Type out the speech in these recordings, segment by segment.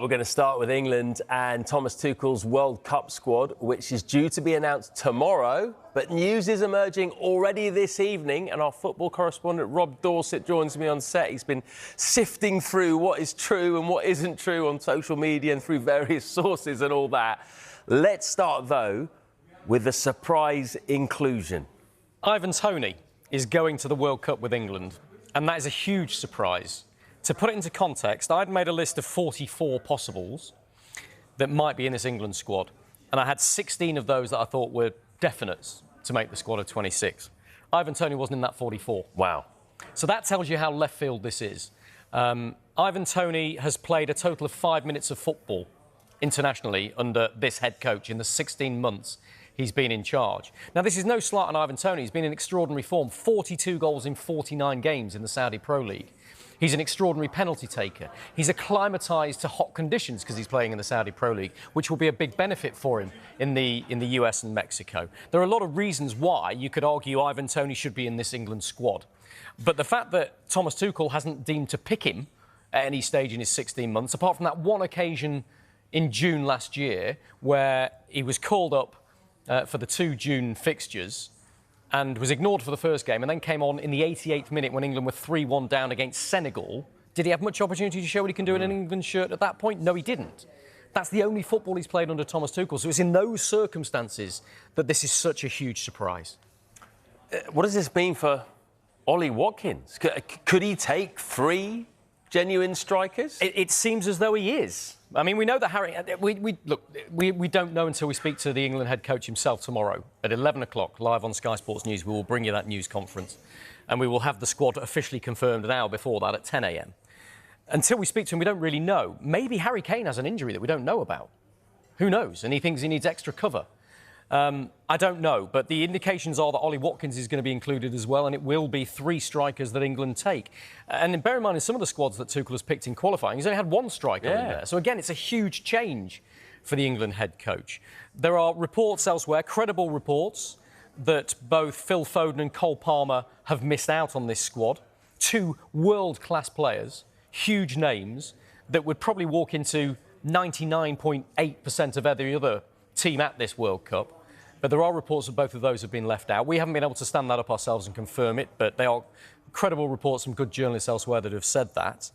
We're going to start with England and Thomas Tuchel's World Cup squad, which is due to be announced tomorrow. But news is emerging already this evening, and our football correspondent Rob Dorset joins me on set. He's been sifting through what is true and what isn't true on social media and through various sources and all that. Let's start, though, with a surprise inclusion. Ivan Toney is going to the World Cup with England, and that is a huge surprise. To put it into context, I'd made a list of 44 possibles that might be in this England squad, and I had 16 of those that I thought were definites to make the squad of 26. Ivan Toney wasn't in that 44. Wow. So that tells you how left field this is. Ivan Toney has played a total of 5 minutes of football internationally under this head coach in the 16 months he's been in charge. Now, this is no slight on Ivan Toney. He's been in extraordinary form, 42 goals in 49 games in the Saudi Pro League. He's an extraordinary penalty taker. He's acclimatised to hot conditions because he's playing in the Saudi Pro League, which will be a big benefit for him in the US and Mexico. There are a lot of reasons why you could argue Ivan Toney should be in this England squad. But the fact that Thomas Tuchel hasn't deemed to pick him at any stage in his 16 months, apart from that one occasion in June last year where he was called up for the 2 June fixtures and was ignored for the first game and then came on in the 88th minute when England were 3-1 down against Senegal. Did he have much opportunity to show what he can do in an England shirt at that point? No, he didn't. That's the only football he's played under Thomas Tuchel. So it's in those circumstances that this is such a huge surprise. What does this mean for Ollie Watkins? Could he take 3 genuine strikers? It seems as though he is. I mean, we know that Harry... We don't know until we speak to the England head coach himself tomorrow at 11 o'clock, live on Sky Sports News. We will bring you that news conference and we will have the squad officially confirmed an hour before that at 10 a.m. Until we speak to him, we don't really know. Maybe Harry Kane has an injury that we don't know about. Who knows? And he thinks he needs extra cover. I don't know, but the indications are that Ollie Watkins is going to be included as well, and it will be 3 strikers that England take. And bear in mind, in some of the squads that Tuchel has picked in qualifying, he's only had 1 striker in there. So again, it's a huge change for the England head coach. There are reports elsewhere, credible reports, that both Phil Foden and Cole Palmer have missed out on this squad. 2 world-class players, huge names, that would probably walk into 99.8% of every other team at this World Cup. But there are reports that both of those have been left out. We haven't been able to stand that up ourselves and confirm it, but they are credible reports from good journalists elsewhere that have said that.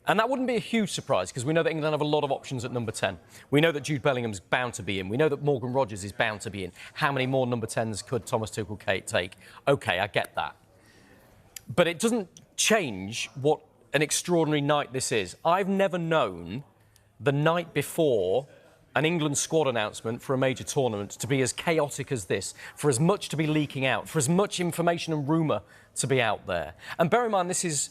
And that wouldn't be a huge surprise because we know that England have a lot of options at number 10. We know that Jude Bellingham's bound to be in. We know that Morgan Rogers is bound to be in. How many more number 10s could Thomas Tuchel take? OK, I get that. But it doesn't change what an extraordinary night this is. I've never known the night before an England squad announcement for a major tournament to be as chaotic as this, for as much to be leaking out, for as much information and rumour to be out there. And bear in mind, this is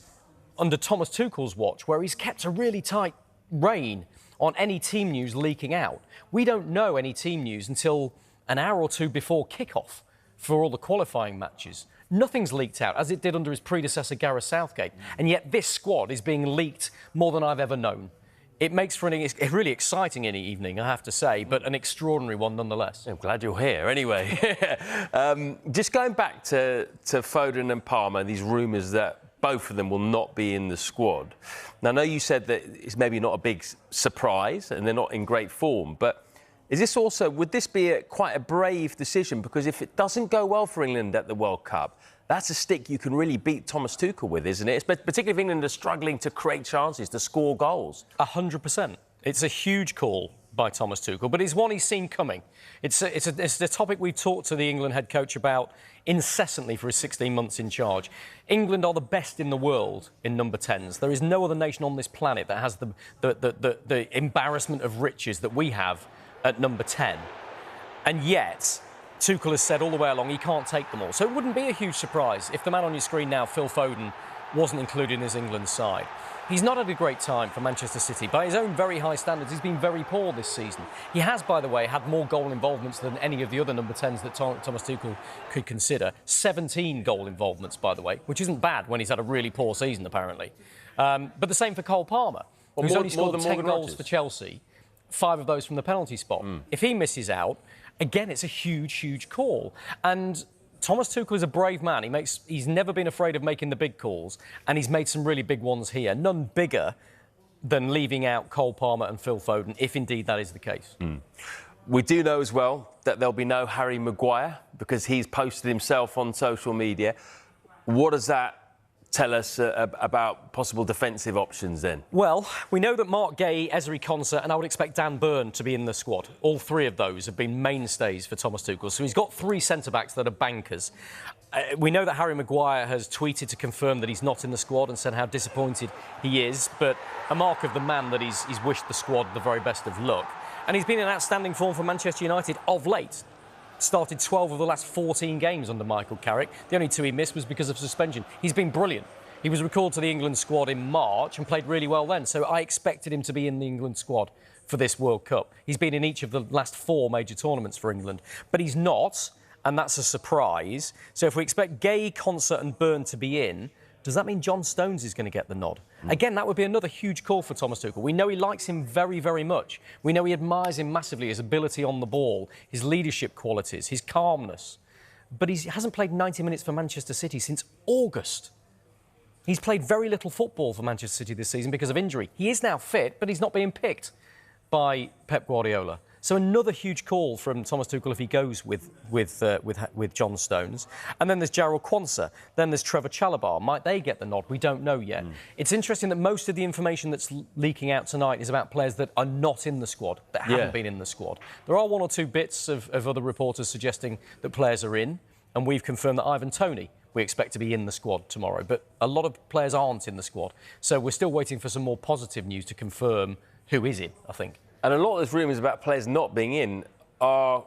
under Thomas Tuchel's watch, where he's kept a really tight rein on any team news leaking out. We don't know any team news until an hour or 2 before kick-off for all the qualifying matches. Nothing's leaked out, as it did under his predecessor, Gareth Southgate. And yet this squad is being leaked more than I've ever known. It makes for a really exciting evening, I have to say, but an extraordinary one nonetheless. I'm glad you're here. Anyway, just going back to Foden and Palmer, these rumours that both of them will not be in the squad. Now, I know you said that it's maybe not a big surprise and they're not in great form, but is this also, would this be quite a brave decision? Because if it doesn't go well for England at the World Cup, that's a stick you can really beat Thomas Tuchel with, isn't it? Particularly if England are struggling to create chances, to score goals. 100%. It's a huge call by Thomas Tuchel, but it's one he's seen coming. It's a topic we've talked to the England head coach about incessantly for his 16 months in charge. England are the best in the world in number 10s. There is no other nation on this planet that has the embarrassment of riches that we have at number 10. And yet Tuchel has said all the way along he can't take them all. So it wouldn't be a huge surprise if the man on your screen now, Phil Foden, wasn't included in his England side. He's not had a great time for Manchester City. By his own very high standards, he's been very poor this season. He has, by the way, had more goal involvements than any of the other number 10s that Thomas Tuchel could consider. 17 goal involvements, by the way, which isn't bad when he's had a really poor season, apparently. But the same for Cole Palmer, who's only scored 10 goals for Chelsea, 5 of those from the penalty spot. If he misses out, again, it's a huge, huge call. And Thomas Tuchel is a brave man. He's never been afraid of making the big calls, and he's made some really big ones here. None bigger than leaving out Cole Palmer and Phil Foden, if indeed that is the case. We do know as well that there'll be no Harry Maguire because he's posted himself on social media. What does that tell us about possible defensive options then? Well, we know that Mark Gay, Ezri Konsa, and I would expect Dan Burn to be in the squad. All three of those have been mainstays for Thomas Tuchel. So he's got three centre-backs that are bankers. We know that Harry Maguire has tweeted to confirm that he's not in the squad and said how disappointed he is, but a mark of the man that he's wished the squad the very best of luck. And he's been in outstanding form for Manchester United of late. Started 12 of the last 14 games under Michael Carrick. The only two he missed was because of suspension. He's been brilliant. He was recalled to the England squad in March and played really well then, so I expected him to be in the England squad for this World Cup. He's been in each of the last 4 major tournaments for England, but he's not, and that's a surprise. So if we expect Gay, Konsa and Burn to be in, does that mean John Stones is going to get the nod? Again, that would be another huge call for Thomas Tuchel. We know he likes him very, very much. We know he admires him massively, his ability on the ball, his leadership qualities, his calmness. But he hasn't played 90 minutes for Manchester City since August. He's played very little football for Manchester City this season because of injury. He is now fit, but he's not being picked by Pep Guardiola. So another huge call from Thomas Tuchel if he goes with John Stones. And then there's Jarrell Quansah. Then there's Trevor Chalobah. Might they get the nod? We don't know yet. It's interesting that most of the information that's leaking out tonight is about players that are not in the squad, that haven't been in the squad. There are one or two bits of other reporters suggesting that players are in, and we've confirmed that Ivan Toney we expect to be in the squad tomorrow. But a lot of players aren't in the squad. So we're still waiting for some more positive news to confirm who is in, I think. And a lot of those rumours about players not being in are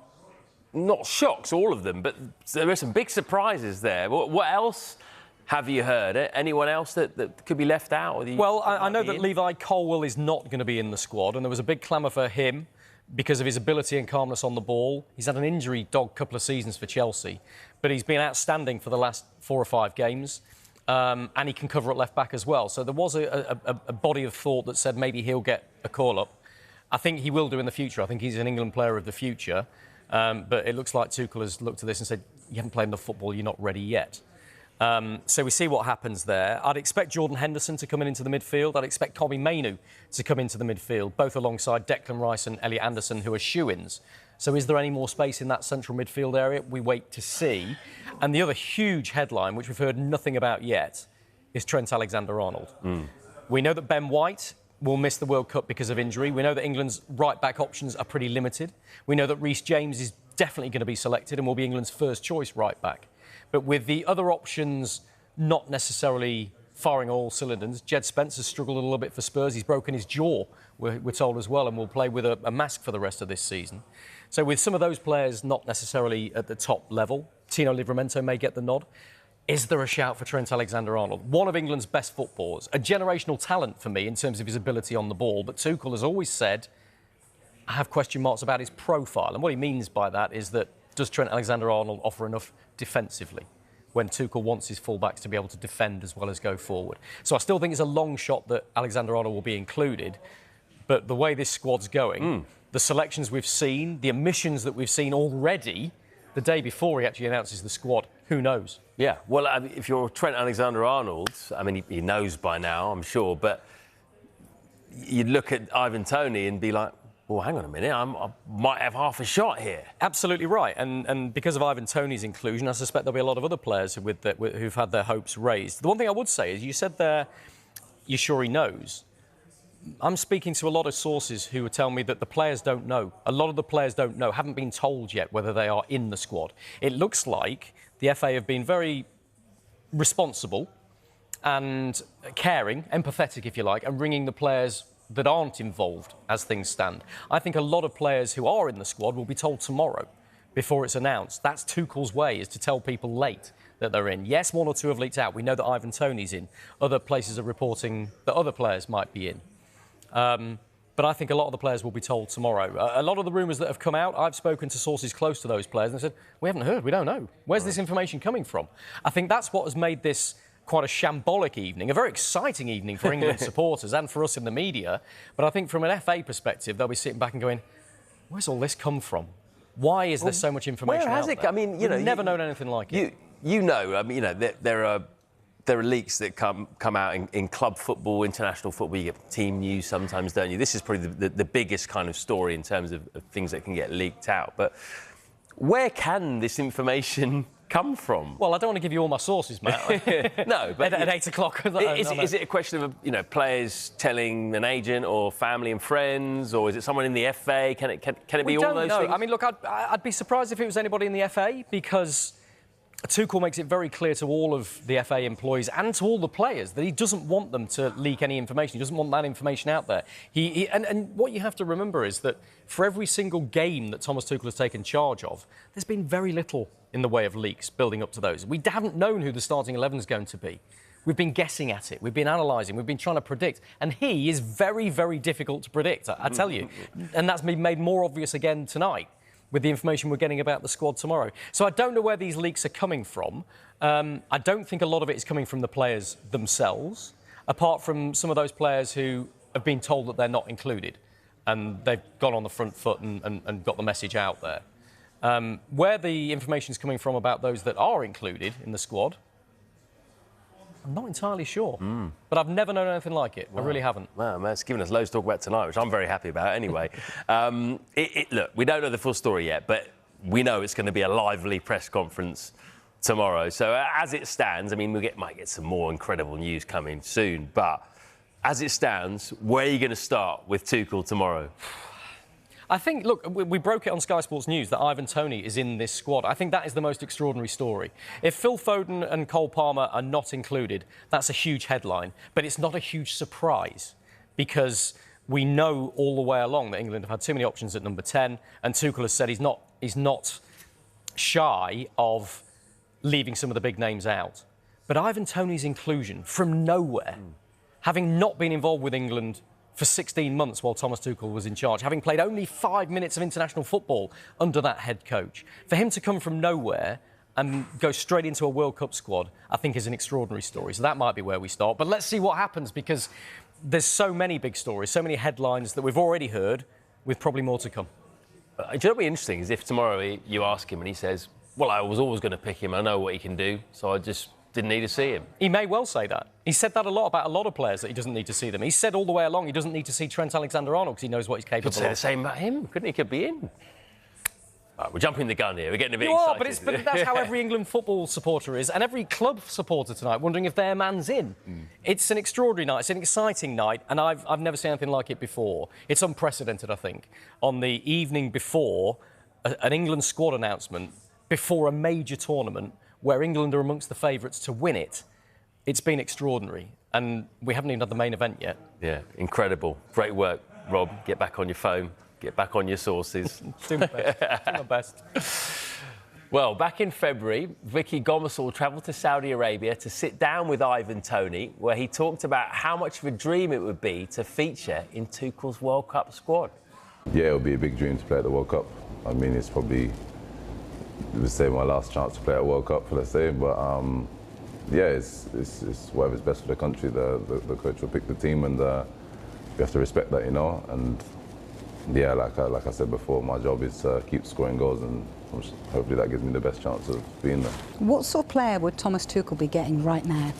not shocks, all of them, but there are some big surprises there. What else have you heard? Anyone else that could be left out? Well, I know that Levi Colwill is not going to be in the squad, and there was a big clamour for him because of his ability and calmness on the ball. He's had an injury-dogged couple of seasons for Chelsea, but he's been outstanding for the last 4 or 5 games. And he can cover at left-back as well. So there was a body of thought that said maybe he'll get a call-up. I think he will do in the future. I think he's an England player of the future. But it looks like Tuchel has looked at this and said, you haven't played enough football, you're not ready yet. So we see what happens there. I'd expect Jordan Henderson to come into the midfield. I'd expect Kobbie Mainoo to come into the midfield, both alongside Declan Rice and Elliot Anderson, who are shoo-ins. So is there any more space in that central midfield area? We wait to see. And the other huge headline, which we've heard nothing about yet, is Trent Alexander-Arnold. We know that Ben White will miss the World Cup because of injury. We know that England's right-back options are pretty limited. We know that Reece James is definitely going to be selected and will be England's first choice right-back. But with the other options not necessarily firing all cylinders, Jed Spence has struggled a little bit for Spurs. He's broken his jaw, we're told as well, and will play with a mask for the rest of this season. So with some of those players not necessarily at the top level, Tino Livramento may get the nod. Is there a shout for Trent Alexander-Arnold? One of England's best footballers, a generational talent for me in terms of his ability on the ball, but Tuchel has always said, I have question marks about his profile. And what he means by that is that, does Trent Alexander-Arnold offer enough defensively when Tuchel wants his fullbacks to be able to defend as well as go forward? So I still think it's a long shot that Alexander-Arnold will be included, but the way this squad's going, the selections we've seen, the omissions that we've seen already, the day before he actually announces the squad, who knows? Yeah, well, if you're Trent Alexander-Arnold, I mean, he knows by now, I'm sure, but you'd look at Ivan Toney and be like, well, hang on a minute, I might have half a shot here. Absolutely right. And because of Ivan Toney's inclusion, I suspect there'll be a lot of other players who've had their hopes raised. The one thing I would say is, you said there, you're sure he knows. I'm speaking to a lot of sources who would tell me that the players don't know. A lot of the players don't know, haven't been told yet whether they are in the squad. It looks like the FA have been very responsible and caring, empathetic, if you like, and ringing the players that aren't involved as things stand. I think a lot of players who are in the squad will be told tomorrow before it's announced. That's Tuchel's way, is to tell people late that they're in. Yes, 1 or 2 have leaked out. We know that Ivan Toney's in. Other places are reporting that other players might be in. But I think a lot of the players will be told tomorrow. A lot of the rumours that have come out, I've spoken to sources close to those players and they said, we haven't heard, we don't know. Where's this information coming from? I think that's what has made this quite a shambolic evening, a very exciting evening for England supporters and for us in the media. But I think from an FA perspective, they'll be sitting back and going, where's all this come from? Why is there so much information Where has out it? there? I mean, you know, never known anything like it. You know, I mean, you know, there are there are leaks that come out in club football, international football. You get team news sometimes, don't you? This is probably the biggest kind of story in terms of things that can get leaked out. But where can this information come from? Well, I don't want to give you all my sources, Matt. No, but at 8 o'clock. Is it a question of players telling an agent or family and friends, or is it someone in the FA? Can it be all those things? I mean, look, I'd be surprised if it was anybody in the FA, because Tuchel makes it very clear to all of the FA employees and to all the players that he doesn't want them to leak any information. He doesn't want that information out there. And what you have to remember is that for every single game that Thomas Tuchel has taken charge of, there's been very little in the way of leaks building up to those. We haven't known who the starting 11 is going to be. We've been guessing at it. We've been analysing. We've been trying to predict. And he is very, very difficult to predict, I tell you. And that's been made more obvious again tonight with the information we're getting about the squad tomorrow. So I don't know where these leaks are coming from. I don't think a lot of it is coming from the players themselves, apart from some of those players who have been told that they're not included, and they've gone on the front foot and got the message out there. Where the information is coming from about those that are included in the squad, I'm not entirely sure. But I've never known anything like it. Wow. I really haven't. Wow, man, it's given us loads to talk about tonight, which I'm very happy about anyway. Look, we don't know the full story yet, but we know it's going to be a lively press conference tomorrow. So as it stands, I mean, might get some more incredible news coming soon, but as it stands, where are you going to start with Tuchel tomorrow? I think, look, we broke it on Sky Sports News that Ivan Toney is in this squad. I think that is the most extraordinary story. If Phil Foden and Cole Palmer are not included, that's a huge headline. But it's not a huge surprise, because we know all the way along that England have had too many options at number 10, and Tuchel has said he's not shy of leaving some of the big names out. But Ivan Toney's inclusion from nowhere, having not been involved with England for 16 months while Thomas Tuchel was in charge, having played only 5 minutes of international football under that head coach, for him to come from nowhere and go straight into a World Cup squad, I think is an extraordinary story. So that might be where we start. But let's see what happens, because there's so many big stories, so many headlines that we've already heard, with probably more to come. Do you know what would be interesting is if tomorrow you ask him and he says, well, I was always going to pick him, I know what he can do, so I just didn't need to see him. He may well say that. He said that a lot about a lot of players, that he doesn't need to see them. He said all the way along he doesn't need to see Trent Alexander-Arnold because he knows what he's capable of. Could say the same about him, couldn't he? Could be in. Right, we're jumping the gun here. We're getting a bit excited. But that's how every England football supporter is, and every club supporter tonight, wondering if their man's in. It's an extraordinary night. It's an exciting night, and I've never seen anything like it before. It's unprecedented, I think. On the evening before an England squad announcement, before a major tournament where England are amongst the favourites to win it, it's been extraordinary. And we haven't even had the main event yet. Yeah, incredible. Great work, Rob. Get back on your phone. Get back on your sources. Do my best. Do my best. Well, back in February, Vicky Gomersall travelled to Saudi Arabia to sit down with Ivan Toney, where he talked about how much of a dream it would be to feature in Tuchel's World Cup squad. Yeah, it would be a big dream to play at the World Cup. I mean, it's probably, let's say, my last chance to play at World Cup, let's say. But yeah, it's whatever's best for the country. The coach will pick the team, and you have to respect that, you know. And yeah, like I said before, my job is to keep scoring goals, and hopefully that gives me the best chance of being there. What sort of player would Thomas Tuchel be getting right now?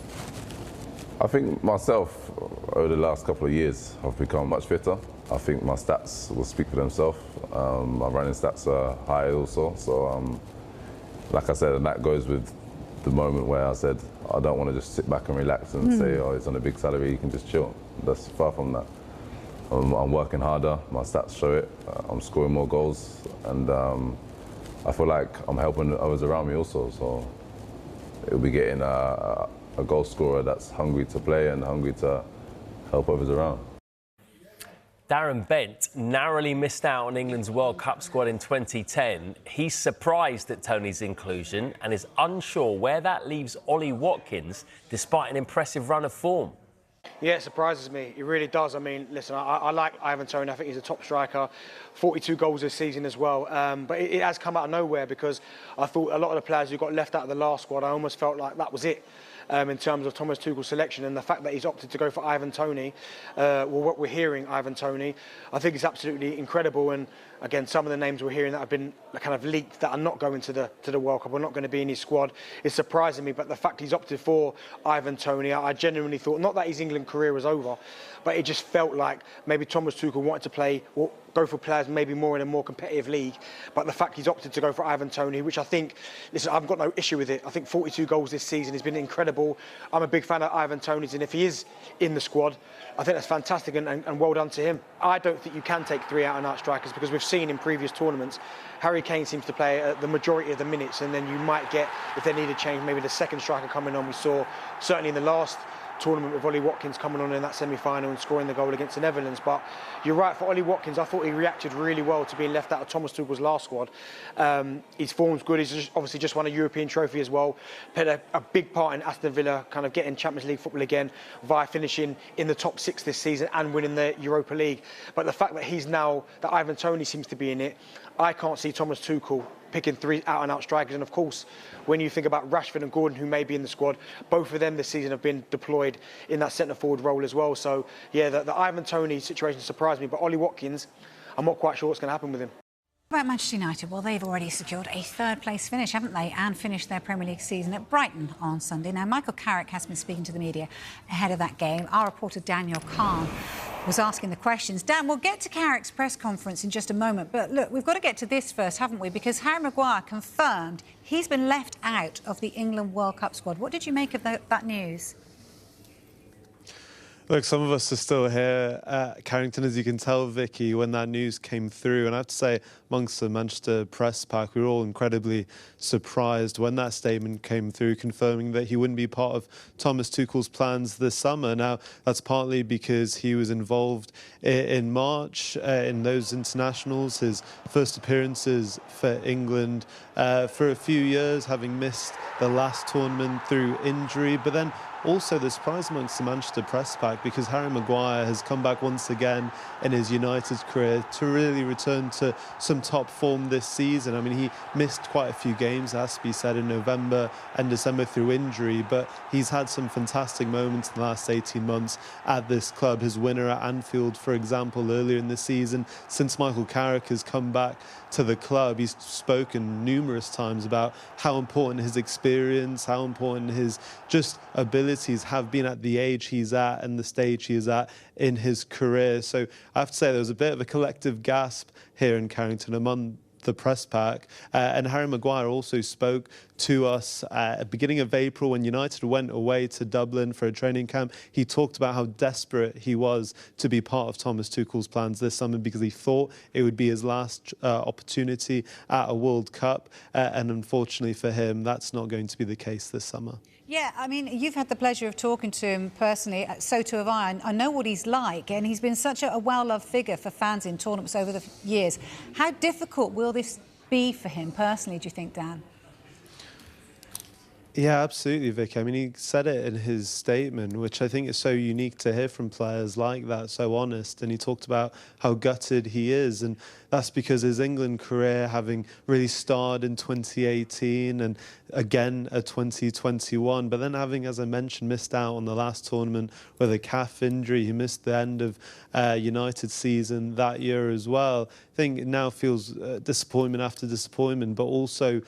I think myself, over the last couple of years, I've become much fitter. I think my stats will speak for themselves. My running stats are high also. So, like I said, and that goes with the moment where I said, I don't want to just sit back and relax and say, oh, it's on a big salary, you can just chill. That's far from that. I'm working harder, my stats show it. I'm scoring more goals, and I feel like I'm helping others around me also. So it'll be getting a goal scorer that's hungry to play and hungry to help others around. Darren Bent narrowly missed out on England's World Cup squad in 2010. He's surprised at Toney's inclusion and is unsure where that leaves Ollie Watkins, despite an impressive run of form. Yeah, it surprises me. It really does. I mean, listen, I like Ivan Toney. I think he's a top striker. 42 goals this season as well. But it has come out of nowhere, because I thought a lot of the players who got left out of the last squad, I almost felt like that was it. in terms of Thomas Tuchel's selection, and the fact that he's opted to go for Ivan Toney, what we're hearing, Ivan Toney, I think is absolutely incredible. And again, some of the names we're hearing that have been kind of leaked that are not going to the World Cup, or not going to be in his squad, is surprising me. But the fact he's opted for Ivan Toney, I genuinely thought, not that his England career was over, but it just felt like maybe Thomas Tuchel wanted to play, or go for players maybe more in a more competitive league. But the fact he's opted to go for Ivan Toney, which I think, listen, I've got no issue with it. I think 42 goals this season has been incredible. I'm a big fan of Ivan Toney's, and if he is in the squad, I think that's fantastic, and well done to him. I don't think you can take 3 out-and-out strikers, because we've seen in previous tournaments, Harry Kane seems to play the majority of the minutes, and then you might get, if they need a change, maybe the second striker coming on. We saw certainly in the last tournament with Ollie Watkins coming on in that semi-final and scoring the goal against the Netherlands. But you're right, for Ollie Watkins, I thought he reacted really well to being left out of Thomas Tuchel's last squad. His form's good. He's obviously just won a European trophy as well. Played a big part in Aston Villa kind of getting Champions League football again via finishing in the top 6 this season and winning the Europa League. But the fact that that Ivan Toney seems to be in it, I can't see Thomas Tuchel picking 3 out-and-out strikers. And of course, when you think about Rashford and Gordon, who may be in the squad, both of them this season have been deployed in that centre-forward role as well. So, yeah, the Ivan Toney situation surprised me. But Ollie Watkins, I'm not quite sure what's going to happen with him. About Manchester United, well, they've already secured a third-place finish, haven't they, and finished their Premier League season at Brighton on Sunday. Now, Michael Carrick has been speaking to the media ahead of that game. Our reporter, Daniel Kahn, was asking the questions. Dan, we'll get to Carrick's press conference in just a moment, but look, we've got to get to this first, haven't we? Because Harry Maguire confirmed he's been left out of the England World Cup squad. What did you make of that news? Look, some of us are still here at Carrington, as you can tell, Vicky, when that news came through. And I have to say, amongst the Manchester press pack, we were all incredibly surprised when that statement came through, confirming that he wouldn't be part of Thomas Tuchel's plans this summer. Now, that's partly because he was involved in March in those internationals, his first appearances for England for a few years, having missed the last tournament through injury. But then also the surprise amongst the Manchester press pack, because Harry Maguire has come back once again in his United career to really return to some top form this season. I mean, he missed quite a few games, it has to be said, in November and December through injury, but he's had some fantastic moments in the last 18 months at this club. His winner at Anfield, for example, earlier in the season. Since Michael Carrick has come back to the club, he's spoken numerous times about how important his experience, how important his just abilities have been at the age he's at and the stage he is at in his career. So I have to say there was a bit of a collective gasp here in Carrington among the press pack. And Harry Maguire also spoke to us at the beginning of April when United went away to Dublin for a training camp. He talked about how desperate he was to be part of Thomas Tuchel's plans this summer, because he thought it would be his last opportunity at a World Cup. And unfortunately for him, that's not going to be the case this summer. Yeah, I mean, you've had the pleasure of talking to him personally, so too have I. I know what he's like, and he's been such a well-loved figure for fans in tournaments over the years. How difficult will this be for him personally, do you think, Dan? Yeah, absolutely, Vicky. I mean, he said it in his statement, which I think is so unique to hear from players like that, so honest. And he talked about how gutted he is. And that's because his England career, having really started in 2018 and again at 2021, but then having, as I mentioned, missed out on the last tournament with a calf injury. He missed the end of United season that year as well. I think it now feels disappointment after disappointment, but also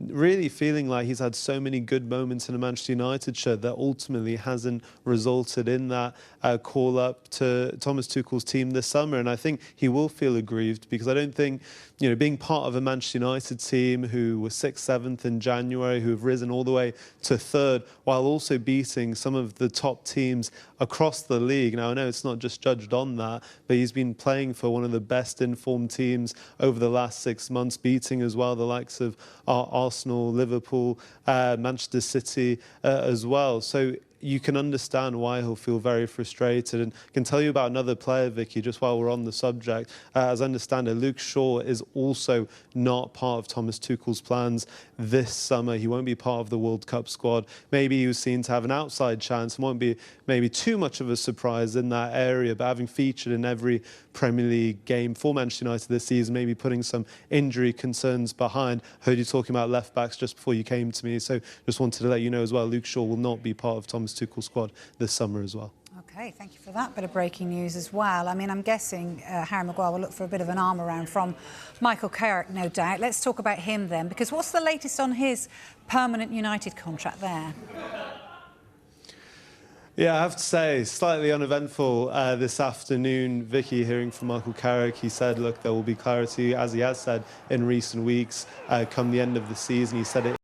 really feeling like he's had so many good moments in a Manchester United shirt that ultimately hasn't resulted in that call-up to Thomas Tuchel's team this summer. And I think he will feel aggrieved, because I don't think, you know, being part of a Manchester United team who were 6th, 7th in January, who have risen all the way to 3rd, while also beating some of the top teams across the league. Now, I know it's not just judged on that, but he's been playing for one of the best informed teams over the last 6 months, beating as well the likes of Arsenal, Liverpool, Manchester City as well. So you can understand why he'll feel very frustrated. And I can tell you about another player, Vicky, just while we're on the subject. As I understand it, Luke Shaw is also not part of Thomas Tuchel's plans this summer. He won't be part of the World Cup squad. Maybe he was seen to have an outside chance. It won't be maybe too much of a surprise in that area, but having featured in every Premier League game for Manchester United this season, maybe putting some injury concerns behind. Heard you talking about left-backs just before you came to me, so just wanted to let you know as well, Luke Shaw will not be part of Thomas Tuchel's squad this summer as well. OK, thank you for that bit of breaking news as well. I mean, I'm guessing Harry Maguire will look for a bit of an arm around from Michael Carrick, no doubt. Let's talk about him then, because what's the latest on his permanent United contract there? Yeah, I have to say, slightly uneventful this afternoon. Vicky, hearing from Michael Carrick, he said, look, there will be clarity, as he has said in recent weeks, come the end of the season. He said it